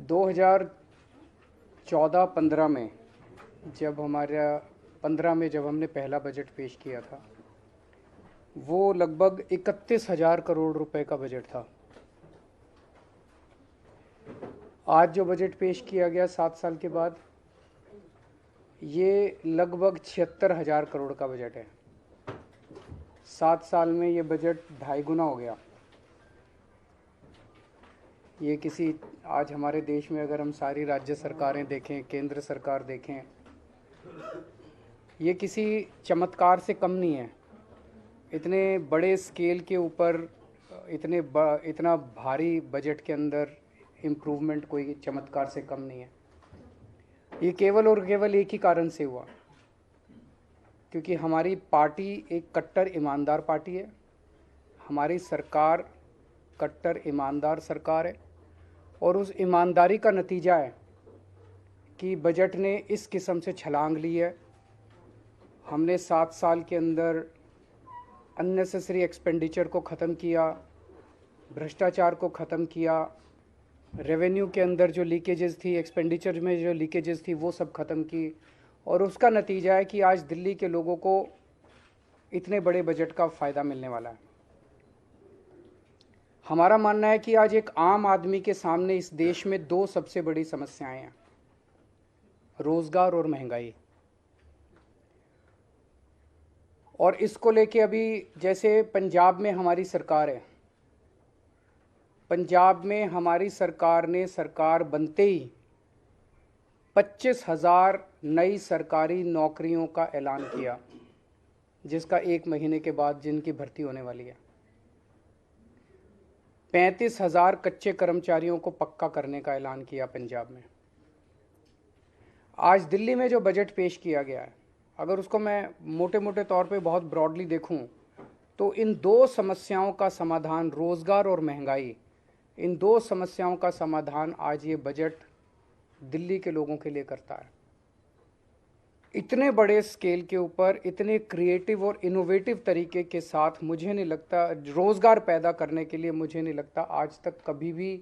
2014-15 में जब हमने पहला बजट पेश किया था, वो लगभग 31,000 करोड़ रुपए का बजट था। आज जो बजट पेश किया गया 7 साल के बाद, ये लगभग 76,000 करोड़ का बजट है। 7 साल में ये बजट 2.5 गुना हो गया। ये आज हमारे देश में अगर हम सारी राज्य सरकारें देखें, केंद्र सरकार देखें, ये किसी चमत्कार से कम नहीं है। इतने बड़े स्केल के ऊपर इतना भारी बजट के अंदर इम्प्रूवमेंट कोई चमत्कार से कम नहीं है। ये केवल और केवल एक ही कारण से हुआ, क्योंकि हमारी पार्टी एक कट्टर ईमानदार पार्टी है। हमारी सरकार कट्टर ईमानदार सरकार है, और उस ईमानदारी का नतीजा है कि बजट ने इस किस्म से छलांग ली है। हमने 7 साल के अंदर अननेसेसरी एक्सपेंडिचर को ख़त्म किया, भ्रष्टाचार को ख़त्म किया, रेवेन्यू के अंदर जो लीकेजेस थी, एक्सपेंडिचर में जो लीकेजेस थी, वो सब ख़त्म की। और उसका नतीजा है कि आज दिल्ली के लोगों को इतने बड़े बजट का फ़ायदा मिलने वाला है। हमारा मानना है कि आज एक आम आदमी के सामने इस देश में 2 सबसे बड़ी समस्याएं हैं, रोज़गार और महंगाई। और इसको लेके अभी जैसे पंजाब में हमारी सरकार है, पंजाब में हमारी सरकार ने सरकार बनते ही 25,000 नई सरकारी नौकरियों का ऐलान किया, जिसका 1 महीने के बाद जिनकी भर्ती होने वाली है। 35,000 कच्चे कर्मचारियों को पक्का करने का ऐलान किया पंजाब में। आज दिल्ली में जो बजट पेश किया गया है, अगर उसको मैं मोटे मोटे तौर पे बहुत ब्रॉडली देखूं, तो इन 2 समस्याओं का समाधान, रोज़गार और महंगाई, इन 2 समस्याओं का समाधान आज ये बजट दिल्ली के लोगों के लिए करता है। इतने बड़े स्केल के ऊपर, इतने क्रिएटिव और इनोवेटिव तरीके के साथ, मुझे नहीं लगता रोज़गार पैदा करने के लिए, मुझे नहीं लगता आज तक कभी भी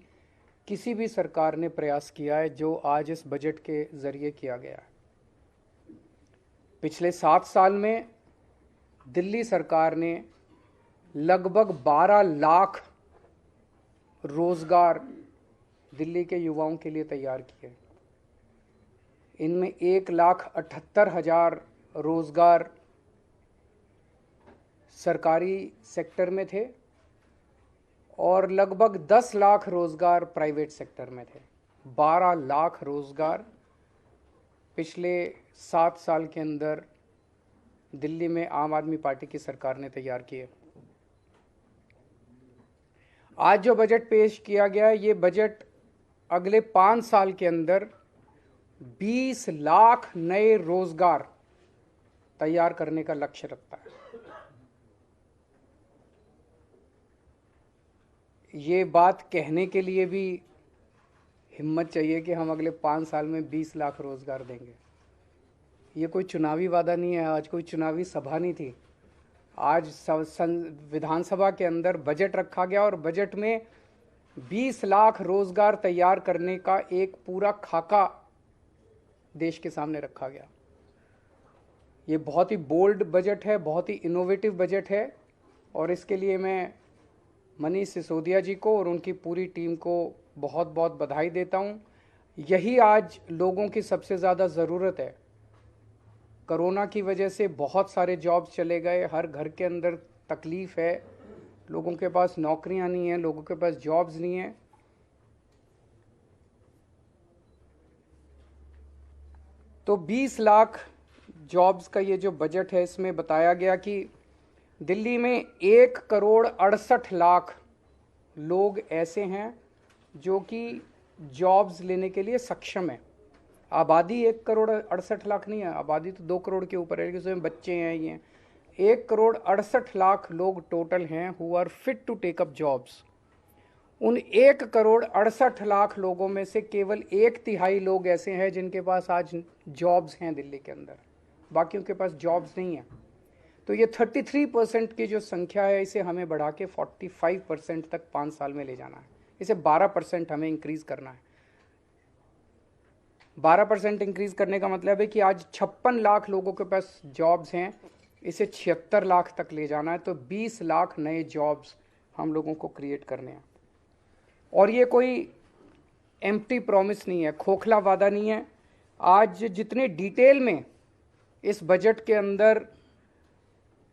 किसी भी सरकार ने प्रयास किया है जो आज इस बजट के ज़रिए किया गया है। पिछले 7 साल में दिल्ली सरकार ने लगभग 12 लाख रोज़गार दिल्ली के युवाओं के लिए तैयार किए। इनमें 1,78,000 रोज़गार सरकारी सेक्टर में थे और लगभग 10 लाख रोज़गार प्राइवेट सेक्टर में थे। 12 लाख रोज़गार पिछले 7 साल के अंदर दिल्ली में आम आदमी पार्टी की सरकार ने तैयार किए। आज जो बजट पेश किया गया है, ये बजट अगले 5 साल के अंदर 20 लाख नए रोजगार तैयार करने का लक्ष्य रखता है। ये बात कहने के लिए भी हिम्मत चाहिए कि हम अगले 5 साल में 20 लाख रोजगार देंगे। ये कोई चुनावी वादा नहीं है, आज कोई चुनावी सभा नहीं थी। आज विधानसभा के अंदर बजट रखा गया और बजट में 20 लाख रोजगार तैयार करने का एक पूरा खाका देश के सामने रखा गया। ये बहुत ही बोल्ड बजट है, बहुत ही इनोवेटिव बजट है, और इसके लिए मैं मनीष सिसोदिया जी को और उनकी पूरी टीम को बहुत बहुत बधाई देता हूँ। यही आज लोगों की सबसे ज़्यादा ज़रूरत है। कोरोना की वजह से बहुत सारे जॉब्स चले गए, हर घर के अंदर तकलीफ़ है, लोगों के पास नौकरियां नहीं हैं, लोगों के पास जॉब्स नहीं हैं। तो 20 लाख जॉब्स का ये जो बजट है, इसमें बताया गया कि दिल्ली में 1,68,00,000 लोग ऐसे हैं जो कि जॉब्स लेने के लिए सक्षम है। आबादी 1,68,00,000 नहीं है, आबादी तो 2 करोड़ के ऊपर है, लेकिन उसमें बच्चे हैं, ये 1,68,00,000 लोग टोटल हैं who are fit to take up jobs. उन 1,68,00,000 लोगों में से केवल 1/3 लोग ऐसे हैं जिनके पास आज जॉब्स हैं दिल्ली के अंदर, बाकियों के पास जॉब्स नहीं है। तो ये 33% की जो संख्या है, इसे हमें बढ़ा के 45% तक 5 साल में ले जाना है। इसे 12% हमें इंक्रीज़ करना है। 12% इंक्रीज करने का मतलब है कि आज 56 लाख लोगों के पास जॉब्स हैं, इसे 76 लाख तक ले जाना है, तो 20 लाख नए जॉब्स हम लोगों को क्रिएट करने हैं। और ये कोई एम्प्टी प्रॉमिस नहीं है, खोखला वादा नहीं है। आज जितने डिटेल में इस बजट के अंदर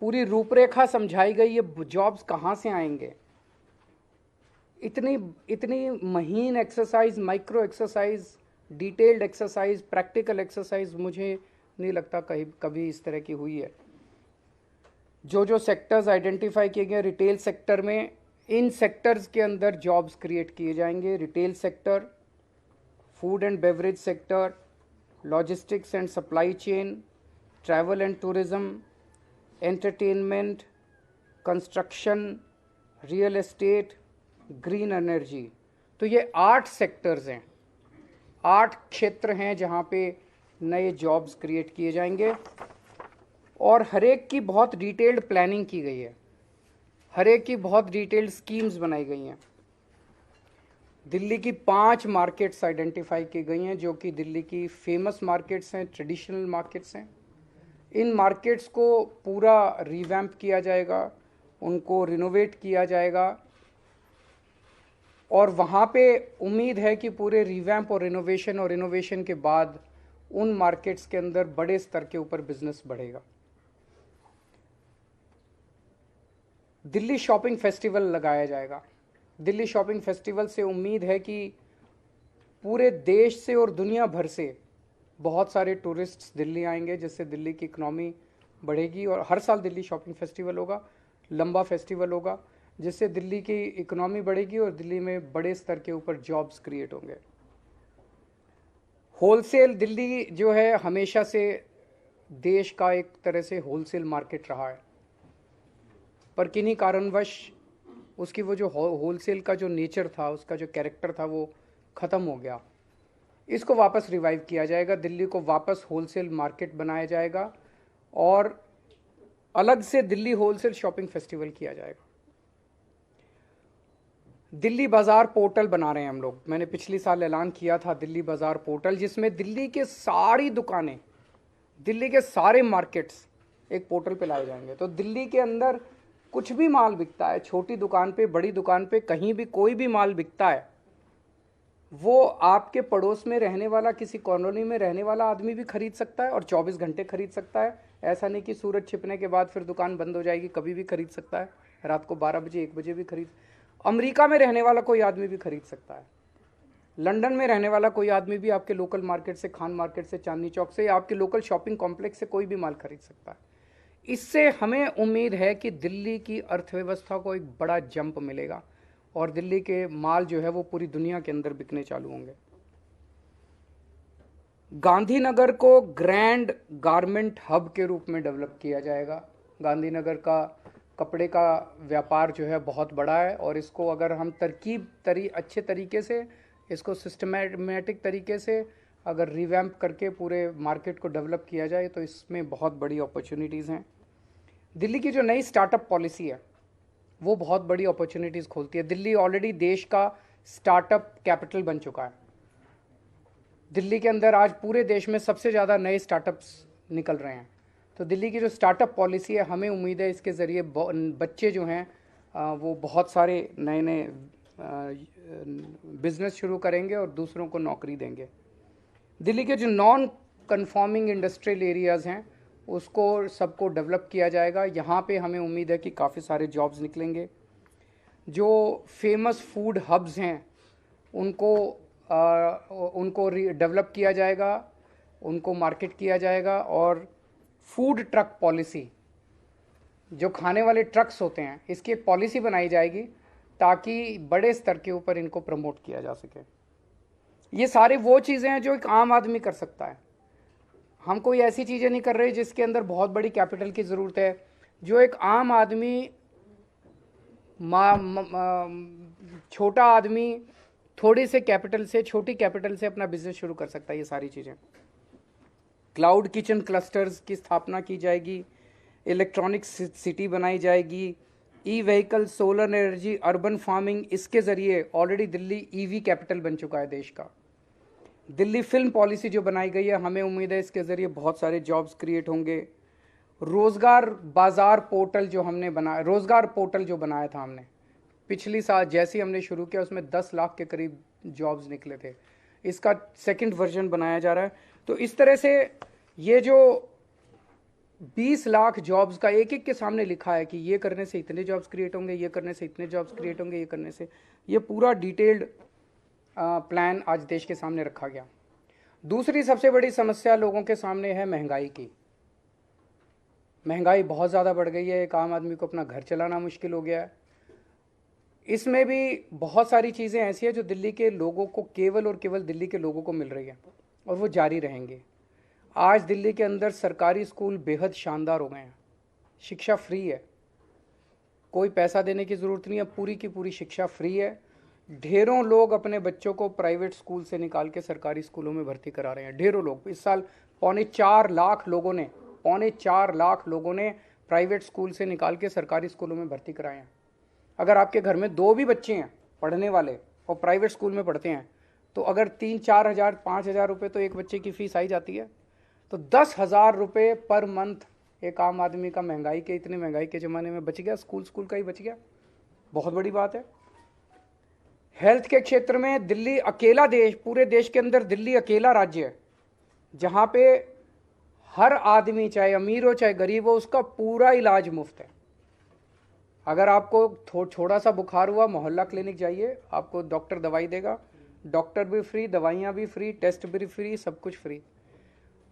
पूरी रूपरेखा समझाई गई, ये जॉब्स कहाँ से आएंगे, इतनी इतनी महीन exercise, micro exercise, detailed exercise, practical exercise मुझे नहीं लगता कभी इस तरह की हुई है। जो जो सेक्टर्स आइडेंटिफाई किए गए रिटेल सेक्टर में, इन सेक्टर्स के अंदर जॉब्स क्रिएट किए जाएंगे। Retail sector, food and beverage sector, logistics and supply chain, travel and tourism, entertainment, construction, real estate, green energy. तो ये 8 सेक्टर्स हैं, 8 क्षेत्र हैं जहाँ पे नए जॉब्स क्रिएट किए जाएंगे। और हर एक की बहुत डिटेल्ड प्लानिंग की गई है, हर एक की बहुत डिटेल्ड स्कीम्स बनाई गई हैं। दिल्ली की 5 मार्केट्स आइडेंटिफाई की गई हैं जो कि दिल्ली की फेमस मार्केट्स हैं, ट्रेडिशनल मार्केट्स हैं। इन मार्केट्स को पूरा रिवैम्प किया जाएगा, उनको रिनोवेट किया जाएगा, और वहाँ पे उम्मीद है कि पूरे रिवैम्प और इनोवेशन के बाद उन मार्केट्स के अंदर बड़े स्तर के ऊपर बिजनेस बढ़ेगा। दिल्ली शॉपिंग फेस्टिवल लगाया जाएगा। दिल्ली शॉपिंग फेस्टिवल से उम्मीद है कि पूरे देश से और दुनिया भर से बहुत सारे टूरिस्ट्स दिल्ली आएंगे, जिससे दिल्ली की इकनॉमी बढ़ेगी। और हर साल दिल्ली शॉपिंग फेस्टिवल होगा, लंबा फेस्टिवल होगा, जिससे दिल्ली की इकोनॉमी बढ़ेगी और दिल्ली में बड़े स्तर के ऊपर जॉब्स क्रिएट होंगे। होलसेल, दिल्ली जो है हमेशा से देश का एक तरह से होलसेल मार्केट रहा है, पर किन्हीं कारणवश उसकी वो जो होलसेल का जो नेचर था, उसका जो कैरेक्टर था, वो ख़त्म हो गया। इसको वापस रिवाइव किया जाएगा, दिल्ली को वापस होलसेल मार्केट बनाया जाएगा और अलग से दिल्ली होलसेल शॉपिंग फेस्टिवल किया जाएगा। दिल्ली बाज़ार पोर्टल बना रहे हैं हम लोग। मैंने पिछली साल ऐलान किया था दिल्ली बाज़ार पोर्टल, जिसमें दिल्ली के सारी दुकानें, दिल्ली के सारे मार्केट्स एक पोर्टल पे लाए जाएंगे। तो दिल्ली के अंदर कुछ भी माल बिकता है, छोटी दुकान पे, बड़ी दुकान पे, कहीं भी कोई भी माल बिकता है, वो आपके पड़ोस में रहने वाला, किसी कॉलोनी में रहने वाला आदमी भी खरीद सकता है और 24 घंटे खरीद सकता है। ऐसा नहीं कि सूरज छिपने के बाद फिर दुकान बंद हो जाएगी, कभी भी खरीद सकता है, रात को 12 बजे 1 बजे भी खरीद। अमेरिका में रहने वाला कोई आदमी भी खरीद सकता है, लंदन में रहने वाला कोई आदमी भी आपके लोकल मार्केट से, खान मार्केट से, चांदनी चौक से, आपके लोकल शॉपिंग कॉम्प्लेक्स से कोई भी माल खरीद सकता है। इससे हमें उम्मीद है कि दिल्ली की अर्थव्यवस्था को एक बड़ा जंप मिलेगा और दिल्ली के माल जो है वो पूरी दुनिया के अंदर बिकने चालू होंगे। गांधीनगर को ग्रैंड गारमेंट हब के रूप में डेवलप किया जाएगा। गांधीनगर का कपड़े का व्यापार जो है बहुत बड़ा है और इसको अगर हम अच्छे तरीके से, इसको सिस्टमैटिक तरीके से अगर रिवैम्प करके पूरे मार्केट को डेवलप किया जाए तो इसमें बहुत बड़ी अपॉर्चुनिटीज़ हैं। दिल्ली की जो नई स्टार्टअप पॉलिसी है वो बहुत बड़ी अपॉर्चुनिटीज़ खोलती है। दिल्ली ऑलरेडी देश का स्टार्टअप कैपिटल बन चुका है। दिल्ली के अंदर आज पूरे देश में सबसे ज़्यादा नए स्टार्टअप्स निकल रहे हैं। तो दिल्ली की जो स्टार्टअप पॉलिसी है, हमें उम्मीद है इसके ज़रिए बच्चे जो हैं वो बहुत सारे नए नए बिजनेस शुरू करेंगे और दूसरों को नौकरी देंगे। दिल्ली के जो नॉन कन्फॉर्मिंग इंडस्ट्रियल एरियाज़ हैं उसको सबको डेवलप किया जाएगा। यहाँ पे हमें उम्मीद है कि काफ़ी सारे जॉब्स निकलेंगे। जो फेमस फूड हब्स हैं उनको डेवलप किया जाएगा, उनको मार्केट किया जाएगा। और फूड ट्रक पॉलिसी, जो खाने वाले ट्रक्स होते हैं, इसकी एक पॉलिसी बनाई जाएगी ताकि बड़े स्तर के ऊपर इनको प्रमोट किया जा सके। ये सारे वो चीज़ें हैं जो एक आम आदमी कर सकता है। हम कोई ऐसी चीज़ें नहीं कर रहे जिसके अंदर बहुत बड़ी कैपिटल की ज़रूरत है। जो एक आम आदमी, छोटा आदमी थोड़ी से कैपिटल से, छोटी कैपिटल से अपना बिजनेस शुरू कर सकता है। ये सारी चीज़ें, क्लाउड किचन क्लस्टर्स की स्थापना की जाएगी, इलेक्ट्रॉनिक सिटी बनाई जाएगी, E vehicle, solar energy, urban farming, इसके ज़रिए ऑलरेडी दिल्ली ईवी कैपिटल बन चुका है देश का। दिल्ली फिल्म पॉलिसी जो बनाई गई है, हमें उम्मीद है इसके ज़रिए बहुत सारे जॉब्स क्रिएट होंगे। रोज़गार बाज़ार पोर्टल जो हमने बनाया, रोज़गार पोर्टल जो बनाया था हमने पिछली साल जैसे ही हमने शुरू किया, उसमें 10 लाख के करीब जॉब्स निकले थे। इसका सेकंड वर्जन बनाया जा रहा है। तो इस तरह से ये जो 20 लाख जॉब्स का एक एक के सामने लिखा है कि ये करने से इतने जॉब्स क्रिएट होंगे, ये करने से इतने जॉब्स क्रिएट होंगे, ये करने से, ये पूरा डिटेल्ड प्लान आज देश के सामने रखा गया। दूसरी सबसे बड़ी समस्या लोगों के सामने है महंगाई की। महंगाई बहुत ज़्यादा बढ़ गई है, एक आम आदमी को अपना घर चलाना मुश्किल हो गया है। इसमें भी बहुत सारी चीज़ें ऐसी हैं जो दिल्ली के लोगों को, केवल और केवल दिल्ली के लोगों को मिल रही है और वो जारी रहेंगे। आज दिल्ली के अंदर सरकारी स्कूल बेहद शानदार हो गए हैं, शिक्षा फ्री है, कोई पैसा देने की ज़रूरत नहीं है, पूरी की पूरी शिक्षा फ्री है। ढेरों लोग अपने बच्चों को प्राइवेट स्कूल से निकाल के सरकारी स्कूलों में भर्ती करा रहे हैं। ढेरों लोग, इस साल 4.25 लाख लोगों ने प्राइवेट स्कूल से निकाल के सरकारी स्कूलों में भर्ती कराए हैं। अगर आपके घर में 2 भी बच्चे हैं पढ़ने वाले और प्राइवेट स्कूल में पढ़ते हैं, तो अगर 3-4 हज़ार 5 हज़ार रुपये तो एक बच्चे की फ़ीस आई जाती है। तो 10,000 रुपये पर मंथ एक आम आदमी का इतनी महंगाई के ज़माने में बच गया, स्कूल का ही बच गया। बहुत बड़ी बात है। हेल्थ के क्षेत्र में दिल्ली अकेला पूरे देश के अंदर दिल्ली अकेला राज्य है जहाँ पे हर आदमी, चाहे अमीर हो चाहे गरीब हो, उसका पूरा इलाज मुफ्त है। अगर आपको थोड़ा सा बुखार हुआ, मोहल्ला क्लिनिक जाइए, आपको डॉक्टर दवाई देगा, डॉक्टर भी फ्री, दवाइयाँ भी फ्री, टेस्ट भी फ्री, सब कुछ फ्री।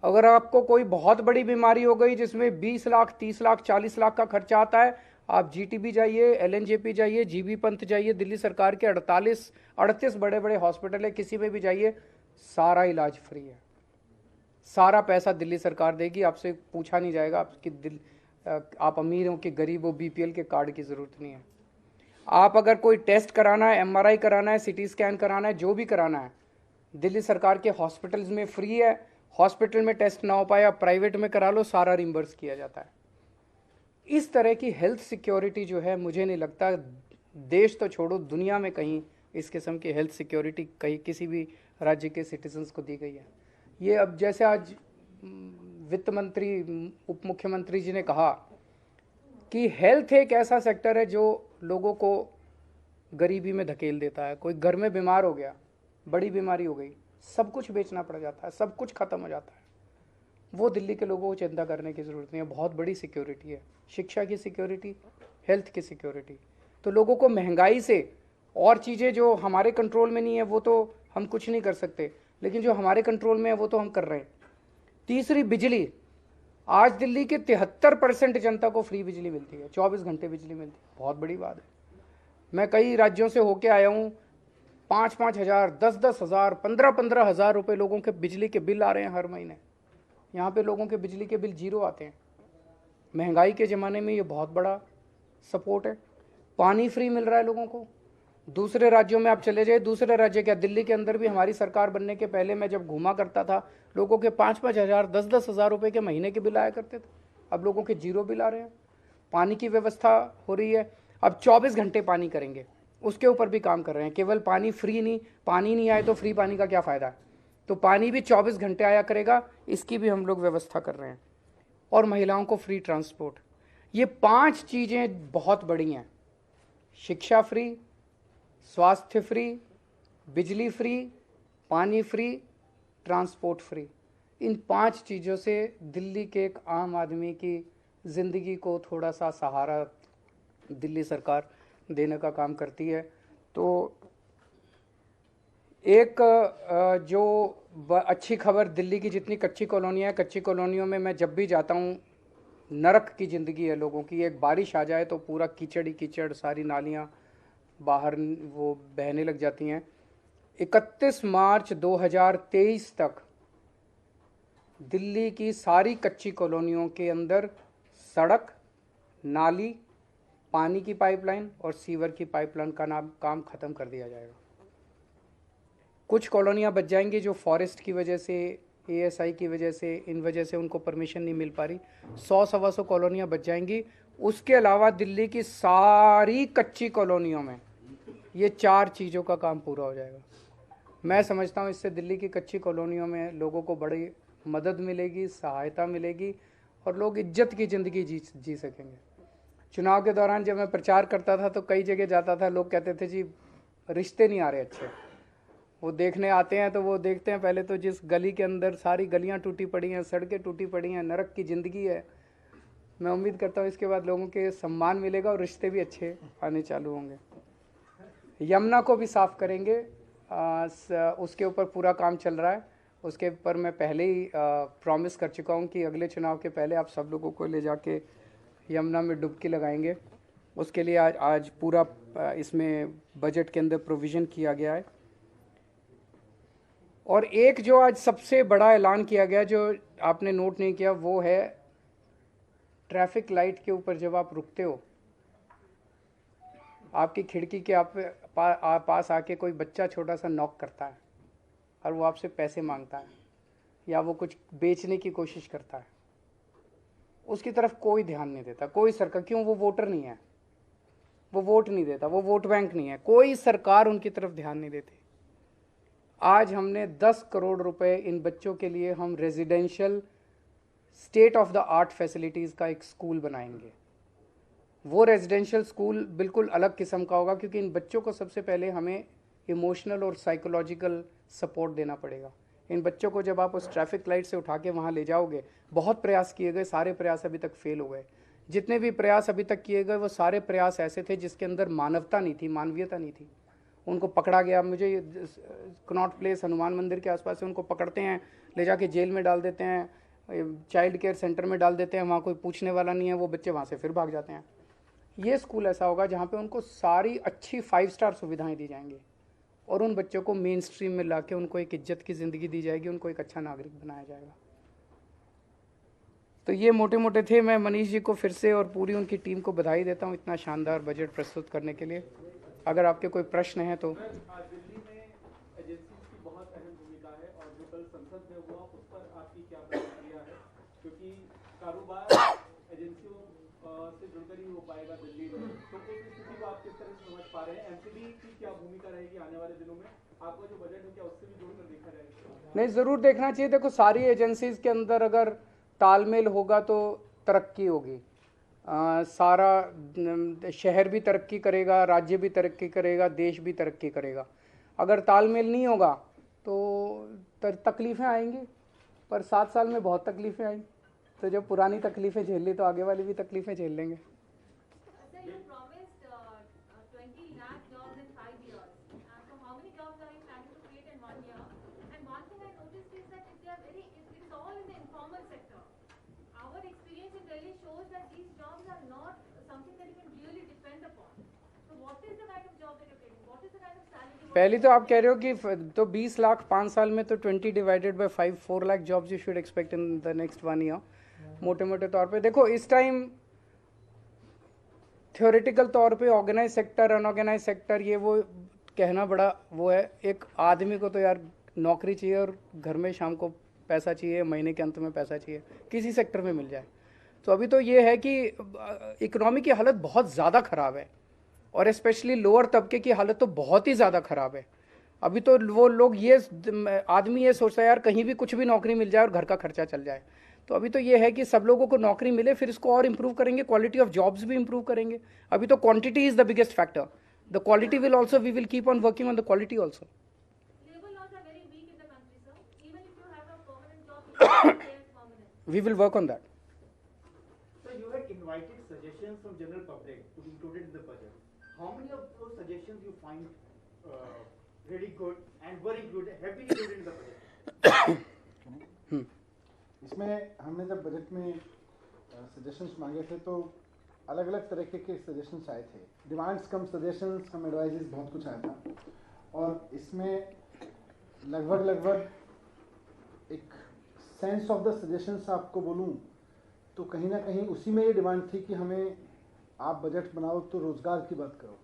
अगर आपको कोई बहुत बड़ी बीमारी हो गई जिसमें 20 लाख 30 लाख 40 लाख का खर्चा आता है, आप जीटीबी जाइए, एलएनजेपी जाइए, जीबी पंत जाइए, दिल्ली सरकार के 38 बड़े बड़े हॉस्पिटल है, किसी में भी जाइए, सारा इलाज फ्री है। सारा पैसा दिल्ली सरकार देगी, आपसे पूछा नहीं जाएगा आप अमीर हो कि गरीब हो, बीपीएल के कार्ड की ज़रूरत नहीं है। आप अगर कोई टेस्ट कराना है, एमआरआई कराना है, सीटी स्कैन कराना है, जो भी कराना है, दिल्ली सरकार के हॉस्पिटल्स में फ्री है। हॉस्पिटल में टेस्ट ना हो पाए, आप प्राइवेट में करा लो, सारा रिम्बर्स किया जाता है। इस तरह की हेल्थ सिक्योरिटी जो है, मुझे नहीं लगता देश तो छोड़ो, दुनिया में कहीं इस किस्म की हेल्थ सिक्योरिटी कहीं किसी भी राज्य के सिटीजन्स को दी गई है। ये अब जैसे आज वित्त मंत्री, उप मुख्यमंत्री जी ने कहा कि हेल्थ एक ऐसा सेक्टर है जो लोगों को गरीबी में धकेल देता है। कोई घर में बीमार हो गया, बड़ी बीमारी हो गई, सब कुछ बेचना पड़ जाता है, सब कुछ ख़त्म हो जाता है। वो दिल्ली के लोगों को चिंता करने की ज़रूरत नहीं है। बहुत बड़ी सिक्योरिटी है, शिक्षा की सिक्योरिटी, हेल्थ की सिक्योरिटी। तो लोगों को महंगाई से और चीज़ें जो हमारे कंट्रोल में नहीं है वो तो हम कुछ नहीं कर सकते, लेकिन जो हमारे कंट्रोल में है वो तो हम कर रहे हैं। तीसरी, बिजली। आज दिल्ली के 73% जनता को फ्री बिजली मिलती है, 24 घंटे बिजली मिलती है। बहुत बड़ी बात है। मैं कई राज्यों से होके आया हूँ, 5-5 हज़ार, 10-10 हज़ार, 15-15 हज़ार रुपये लोगों के बिजली के बिल आ रहे हैं हर महीने। यहाँ पे लोगों के बिजली के बिल 0 आते हैं। महंगाई के ज़माने में ये बहुत बड़ा सपोर्ट है। पानी फ्री मिल रहा है लोगों को। दूसरे राज्यों में आप चले जाइए, दूसरे राज्य क्या, दिल्ली के अंदर भी हमारी सरकार बनने के पहले मैं जब घूमा करता था, लोगों के 5-5 हज़ार, 10-10 हज़ार रुपये के महीने के बिल आया करते थे। अब लोगों के 0 बिल आ रहे हैं। पानी की व्यवस्था हो रही है। अब 24 घंटे पानी करेंगे, उसके ऊपर भी काम कर रहे हैं। केवल पानी फ्री नहीं, पानी नहीं आए तो फ्री पानी का क्या फ़ायदा है। तो पानी भी 24 घंटे आया करेगा, इसकी भी हम लोग व्यवस्था कर रहे हैं। और महिलाओं को फ्री ट्रांसपोर्ट। ये 5 चीज़ें बहुत बड़ी हैं। शिक्षा फ्री, स्वास्थ्य फ्री, बिजली फ्री, पानी फ्री, ट्रांसपोर्ट फ्री। इन 5 चीज़ों से दिल्ली के एक आम आदमी की ज़िंदगी को थोड़ा सा सहारा दिल्ली सरकार देने का काम करती है। तो एक जो अच्छी खबर, दिल्ली की जितनी कच्ची कॉलोनियाँ हैं, कच्ची कॉलोनियों में मैं जब भी जाता हूँ, नरक की ज़िंदगी है लोगों की। एक बारिश आ जाए तो पूरा कीचड़ ही कीचड़, सारी नालियाँ बाहर वो बहने लग जाती हैं। 31 मार्च 2023 तक दिल्ली की सारी कच्ची कॉलोनियों के अंदर सड़क, नाली, पानी की पाइपलाइन और सीवर की पाइपलाइन का काम ख़त्म कर दिया जाएगा। कुछ कॉलोनियाँ बच जाएंगी जो फॉरेस्ट की वजह से, एएसआई की वजह से, इन वजह से उनको परमिशन नहीं मिल पा रही। 100-125 कॉलोनियाँ बच जाएंगी। उसके अलावा दिल्ली की सारी कच्ची कॉलोनियों में ये 4 चीज़ों का काम पूरा हो जाएगा। मैं समझता हूँ इससे दिल्ली की कच्ची कॉलोनियों में लोगों को बड़ी मदद मिलेगी, सहायता मिलेगी और लोग इज्जत की ज़िंदगी जी सकेंगे। चुनाव के दौरान जब मैं प्रचार करता था तो कई जगह जाता था, लोग कहते थे जी रिश्ते नहीं आ रहे अच्छे। वो देखने आते हैं तो वो देखते हैं पहले तो जिस गली के अंदर सारी गलियां टूटी पड़ी हैं, सड़कें टूटी पड़ी हैं, नरक की ज़िंदगी है। मैं उम्मीद करता हूँ इसके बाद लोगों के सम्मान मिलेगा और रिश्ते भी अच्छे आने चालू होंगे। यमुना को भी साफ़ करेंगे, उसके ऊपर पूरा काम चल रहा है। उसके ऊपर मैं पहले ही प्रॉमिस कर चुका हूँ कि अगले चुनाव के पहले आप सब लोगों को ले जाके यमुना में डुबकी लगाएंगे। उसके लिए आज पूरा इसमें बजट के अंदर प्रोविज़न किया गया है। और एक जो आज सबसे बड़ा ऐलान किया गया जो आपने नोट नहीं किया, वो है ट्रैफिक लाइट के ऊपर जब आप रुकते हो, आपकी खिड़की के पास आके कोई बच्चा छोटा सा नॉक करता है और वो आपसे पैसे मांगता है या वो कुछ बेचने की कोशिश करता है, उसकी तरफ कोई ध्यान नहीं देता कोई सरकार। क्यों? वो वोटर नहीं है, वो वोट नहीं देता, वो वोट बैंक नहीं है, कोई सरकार उनकी तरफ ध्यान नहीं देती। आज हमने 10 करोड़ रुपए इन बच्चों के लिए हम residential state of the art facilities का एक स्कूल बनाएंगे। वो रेजिडेंशियल स्कूल बिल्कुल अलग किस्म का होगा क्योंकि इन बच्चों को सबसे पहले हमें इमोशनल और साइकोलॉजिकल सपोर्ट देना पड़ेगा। इन बच्चों को जब आप उस ट्रैफिक लाइट से उठा के वहाँ ले जाओगे, बहुत प्रयास किए गए, सारे प्रयास अभी तक फेल हो गए। जितने भी प्रयास अभी तक किए गए वो सारे प्रयास ऐसे थे जिसके अंदर मानवता नहीं थी, मानवीयता नहीं थी। उनको पकड़ा गया, मुझे कनॉट प्लेस हनुमान मंदिर के आसपास से उनको पकड़ते हैं, ले जाके जेल में डाल देते हैं, चाइल्ड केयर सेंटर में डाल देते हैं, वहाँ कोई पूछने वाला नहीं है, वो बच्चे वहाँ से फिर भाग जाते हैं। ये स्कूल ऐसा होगा जहाँ पे उनको सारी अच्छी 5 स्टार सुविधाएं दी जाएंगी और उन बच्चों को मेन स्ट्रीम में लाके उनको एक इज्जत की ज़िंदगी दी जाएगी, उनको एक अच्छा नागरिक बनाया जाएगा। तो ये मोटे मोटे थे। मैं मनीष जी को फिर से और पूरी उनकी टीम को बधाई देता हूँ इतना शानदार बजट प्रस्तुत करने के लिए। अगर आपके कोई प्रश्न हैं तो। दिल्ली में एजेंसीज की बहुत अहम भूमिका है और जो कल संसद में हुआ उस पर आपकी क्या प्रतिक्रिया है, क्योंकि कारोबार एजेंसियों से जुड़कर ही हो पाएगा दिल्ली में, तो उस स्थिति को आप किस तरह से समझ पा रहे हैं? एमसीडी की क्या भूमिका रहेगी आने वाले दिनों में? आपका जो बजट है क्या उससे भी जोड़कर देखा जाएगा? नहीं, ज़रूर देखना चाहिए। देखो, सारी एजेंसीज के अंदर अगर तालमेल होगा तो तरक्की होगी। सारा शहर भी तरक्की करेगा, राज्य भी तरक्की करेगा, देश भी तरक्की करेगा। अगर तालमेल नहीं होगा तो तकलीफ़ें आएंगी, पर 7 साल में बहुत तकलीफ़ें आई, तो जब पुरानी तकलीफ़ें झेल ली तो आगे वाली भी तकलीफ़ें झेल लेंगे। पहली तो आप कह रहे हो कि तो 20 लाख 5 साल में, तो 20 divided by 5 4 lakh jobs you should expect in the next 1 year. मोटे मोटे तौर पे देखो, इस टाइम थ्योरेटिकल तौर पे ऑर्गेनाइज सेक्टर, अनऑर्गेनाइज सेक्टर, ये वो कहना बड़ा वो है। एक आदमी को तो यार नौकरी चाहिए और घर में शाम को पैसा चाहिए, महीने के अंत में पैसा चाहिए, किसी सेक्टर में मिल जाए। तो अभी तो ये है कि इकोनॉमी की हालत बहुत ज़्यादा ख़राब है और स्पेशली लोअर तबके की हालत तो बहुत ही ज़्यादा ख़राब है। अभी तो वो लोग आदमी ये सोचता है यार कहीं भी कुछ भी नौकरी मिल जाए और घर का खर्चा चल जाए। तो अभी तो ये है कि सब लोगों को नौकरी मिले, फिर इसको और इम्प्रूव करेंगे, क्वालिटी ऑफ जॉब्स भी इम्प्रूव करेंगे। अभी तो quantity is the biggest factor, the quality will also, we will keep on working on the quality also. We will work on that. So you had invited suggestions from general public to be included in the budget. How many of those suggestions you find really good and were included, have been included in the budget? इसमें हमने जब budget में suggestions मांगे थे तो अलग अलग तरीके के सजेशंस आए थे। डिमांड्स कम सजेशंस कम एडवाइजेस बहुत कुछ आया था और इसमें लगभग एक सेंस ऑफ द सजेशंस आपको बोलूं तो कहीं ना कहीं उसी में ये डिमांड थी कि हमें आप बजट बनाओ तो रोज़गार की बात करो,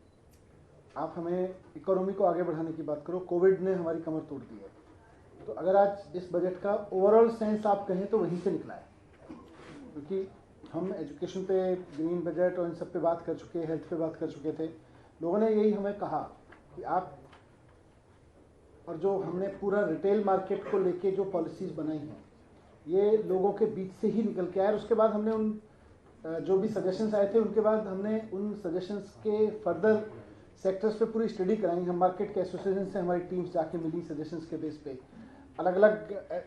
आप हमें इकोनॉमी को आगे बढ़ाने की बात करो। कोविड ने हमारी कमर तोड़ दी है, तो अगर आज इस बजट का ओवरऑल सेंस आप कहें तो वहीं से निकला है, क्योंकि हम एजुकेशन पे, ग्रीन बजट और इन सब पे बात कर चुके, हेल्थ पे बात कर चुके थे। लोगों ने यही हमें कहा कि आप और जो हमने पूरा रिटेल मार्केट को लेके जो पॉलिसीज़ बनाई हैं, ये लोगों के बीच से ही निकल के आए। और उसके बाद हमने उन जो भी सजेशंस आए थे, उनके बाद हमने उन सजेशंस के फर्दर सेक्टर्स पे पूरी स्टडी कराई। हम मार्केट के एसोसिएशन से हमारी टीम्स जाके मिली सजेशंस के बेस पे, अलग अलग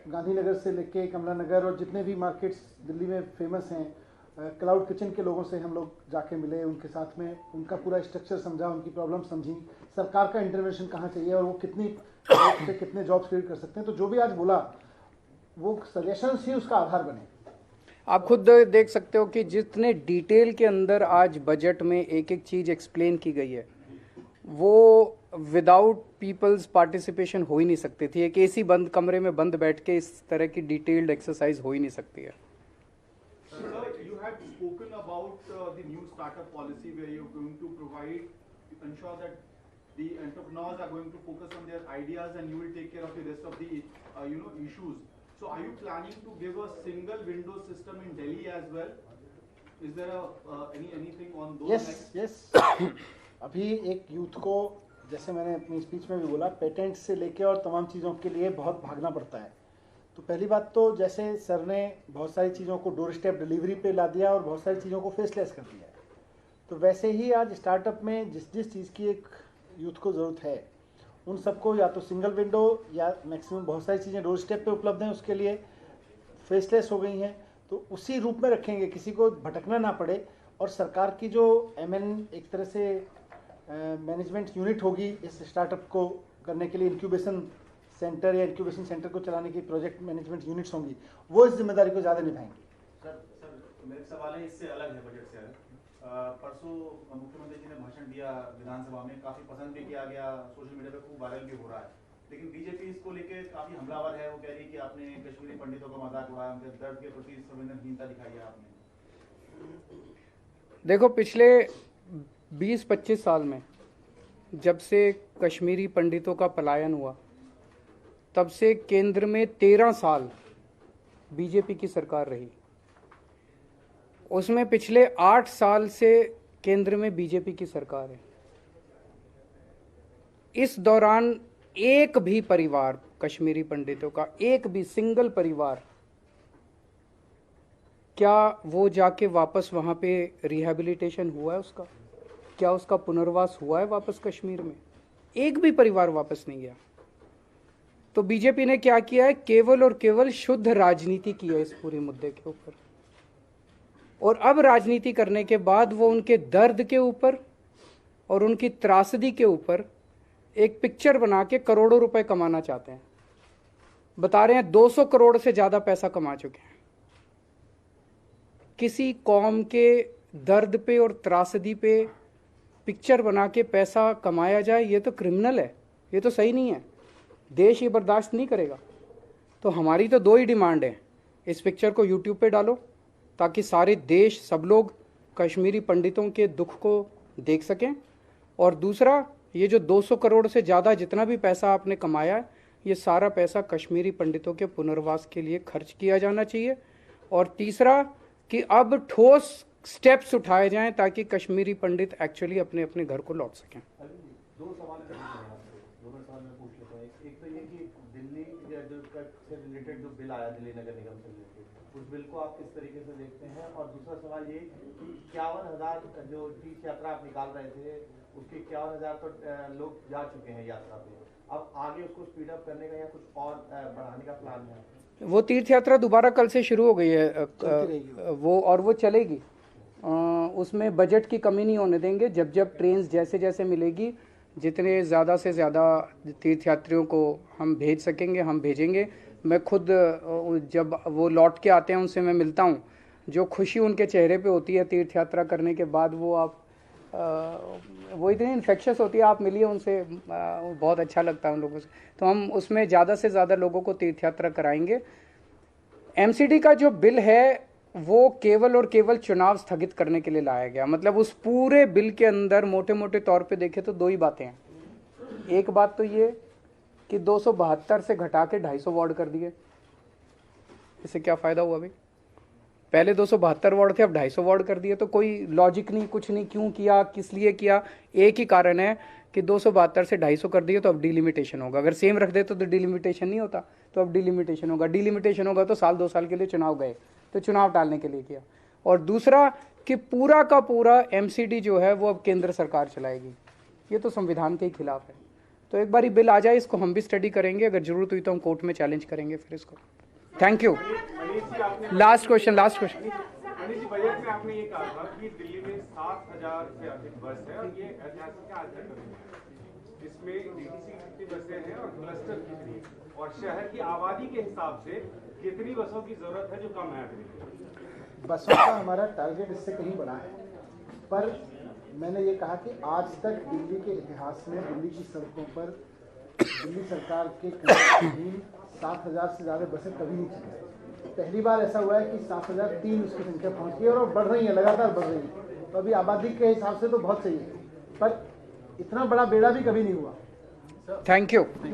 गांधीनगर से लेके कमला नगर और जितने भी मार्केट्स दिल्ली में फेमस हैं, क्लाउड किचन के लोगों से हम लोग जाके मिले, उनके साथ में उनका पूरा स्ट्रक्चर समझा, उनकी प्रॉब्लम समझी, सरकार का इंटरवेंशन कहाँ चाहिए और वो कितने जॉब्स क्रिएट कर सकते हैं। तो जो भी आज बोला वो सजेशंस ही उसका आधार बने। आप खुद देख सकते हो कि जितने डिटेल के अंदर आज बजट में एक एक चीज़ एक्सप्लेन की गई है, वो विदाउट पीपल्स पार्टिसिपेशन हो ही नहीं सकती थी। एक एसी बंद कमरे में बंद बैठ के इस तरह की डिटेल्ड एक्सरसाइज हो ही नहीं सकती है। Sir, you had spoken about the new startup policy where you're going to ensure that the entrepreneurs are going to focus on their ideas and you will take care of the rest of the issues. So are you planning to give a single window system in Delhi as well? Is there anything on those lines? Yes अभी एक youth को, जैसे मैंने अपनी speech में भी बोला, patent से लेके और तमाम चीज़ों के लिए बहुत भागना पड़ता है। तो पहली बात तो जैसे सर ने बहुत सारी चीज़ों को डोर स्टेप डिलीवरी पे ला दिया और बहुत सारी चीज़ों को फेसलेस कर दिया है, तो वैसे ही आज स्टार्टअप में जिस जिस चीज़ की एक यूथ को ज़रूरत है, उन सबको या तो सिंगल विंडो या मैक्सिमम बहुत सारी चीज़ें डोर स्टेप पे उपलब्ध हैं, उसके लिए फेसलेस हो गई हैं, तो उसी रूप में रखेंगे, किसी को भटकना ना पड़े। और सरकार की जो एक तरह से मैनेजमेंट यूनिट होगी इस स्टार्टअप को करने के लिए, इंक्यूबेशन सेंटर या इंक्यूबेशन सेंटर को चलाने की प्रोजेक्ट मैनेजमेंट यूनिट्स होंगी, वो इस जिम्मेदारी को ज़्यादा निभाएंगी। सर मेरे सवाल है इससे अलग है, बजट से अलग। परसों मुख्यमंत्री जी ने भाषण दिया विधानसभा में, काफ़ी पसंद भी किया गया, सोशल मीडिया पे खूब वायरल भी हो रहा है, लेकिन बीजेपी इसको लेके काफ़ी हमलावर है। वो कह रही है कि आपने कश्मीरी पंडितों का मजाक उड़ाया, उनके दर्द के प्रति संवेदनहीनता दिखाई है आपने। देखो, पिछले 20-25 साल में जब से कश्मीरी पंडितों का पलायन हुआ, तब से केंद्र में 13 साल बीजेपी की सरकार रही। उसमें पिछले 8 साल से केंद्र में बीजेपी की सरकार है। इस दौरान एक भी परिवार, कश्मीरी पंडितों का एक भी सिंगल परिवार, क्या वो जाके वापस वहाँ पे रिहैबिलिटेशन हुआ है उसका? क्या उसका पुनर्वास हुआ है वापस कश्मीर में? एक भी परिवार वापस नहीं गया। तो बीजेपी ने क्या किया है? केवल और केवल शुद्ध राजनीति की है इस पूरे मुद्दे के ऊपर। और अब राजनीति करने के बाद वो उनके दर्द के ऊपर और उनकी त्रासदी के ऊपर एक पिक्चर बना के करोड़ों रुपए कमाना चाहते हैं। बता रहे हैं 200 करोड़ से ज़्यादा पैसा कमा चुके हैं। किसी कौम के दर्द पे और त्रासदी पे पिक्चर बना के पैसा कमाया जाए, ये तो क्रिमिनल है, ये तो सही नहीं है। देश ये बर्दाश्त नहीं करेगा। तो हमारी तो 2 ही डिमांड है, इस पिक्चर को यूट्यूब पे डालो ताकि सारे देश, सब लोग कश्मीरी पंडितों के दुख को देख सकें, और दूसरा, ये जो 200 करोड़ से ज़्यादा जितना भी पैसा आपने कमाया है, ये सारा पैसा कश्मीरी पंडितों के पुनर्वास के लिए खर्च किया जाना चाहिए। और तीसरा कि अब ठोस स्टेप्स उठाए जाएं ताकि कश्मीरी पंडित एक्चुअली अपने अपने घर को लौट सकें। 2 सवाल मैं पूछ लेता हूँ। एक तो ये कि दिल्ली से रिलेटेड जो बिल आया दिल्ली नगर निगम से रिलेटेड, उस बिल को आप किस तरीके से देखते हैं? और दूसरा सवाल ये कि 51,000 जो तीर्थ यात्रा आप निकाल रहे थे, उसके 51,000 तो लोग जा चुके हैं यात्रा पे, अब आगे उसको स्पीड अप करने का या कुछ और बढ़ाने का प्लान है? वो तीर्थ यात्रा दोबारा कल से शुरू हो गई है वो, और वो चलेगी। उसमें बजट की कमी नहीं होने देंगे। जब जब ट्रेन जैसे जैसे मिलेगी, जितने ज़्यादा से ज़्यादा तीर्थयात्रियों को हम भेज सकेंगे हम भेजेंगे। मैं खुद जब वो लौट के आते हैं उनसे मैं मिलता हूँ, जो खुशी उनके चेहरे पे होती है तीर्थ यात्रा करने के बाद, वो इतनी इन्फेक्शस होती है। आप मिलिए उनसे, बहुत अच्छा लगता है उन लोगों से। तो हम उसमें ज़्यादा से ज़्यादा लोगों को तीर्थ यात्रा कराएंगे। एमसीडी का जो बिल है वो केवल और केवल चुनाव स्थगित करने के लिए लाया गया। मतलब उस पूरे बिल के अंदर मोटे मोटे तौर पे देखें तो 2 ही बातें हैं। एक बात तो ये कि 272 से घटा के 250 वार्ड कर दिए। इससे क्या फ़ायदा हुआ भाई? पहले 272 वार्ड थे, अब 250 वार्ड कर दिए। तो कोई लॉजिक नहीं, कुछ नहीं। क्यों किया, किस लिए किया? एक ही कारण है कि 272 से 250 कर दिए तो अब डिलिमिटेशन होगा, अगर सेम रख देते तो डिलिमिटेशन नहीं होता, तो अब डिलिमिटेशन होगा। डिलिमिटेशन होगा तो साल 2 साल के लिए चुनाव गए, तो चुनाव टालने के लिए किया। और दूसरा कि पूरा का पूरा एमसीडी जो है वो अब केंद्र सरकार चलाएगी, ये तो संविधान के ही खिलाफ है। तो एक बार बिल आ जाए, इसको हम भी स्टडी करेंगे, अगर जरूरत हुई तो हम कोर्ट में चैलेंज करेंगे फिर इसको। Thank you. Last question. Manish ji, budget में आपने ये कहा था कि दिल्ली में 7,000 से अधिक बस है और ये ऐतिहासिक आज तक नहीं है। इसमें डीटीसी कितनी बसें हैं और क्लस्टर कितनी है, और शहर की आबादी के हिसाब से कितनी बसों की जरूरत है जो कम है अभी? बसों का हमारा टारगेट इससे कहीं बड़ा है, पर मैंने ये कहा कि आज तक दिल्ली के इतिहास में दिल्ली की सड़कों पर दिल्ली सरकार के अधीन 7,000 से ज़्यादा बसें कभी नहीं चली। पहली बार ऐसा हुआ है कि 7,003 उसकी संख्या पहुंच गई और बढ़ रही है, लगातार बढ़ रही है। तो अभी आबादी के हिसाब से तो बहुत सही है, पर इतना बड़ा बेड़ा भी कभी नहीं हुआ। Thank you.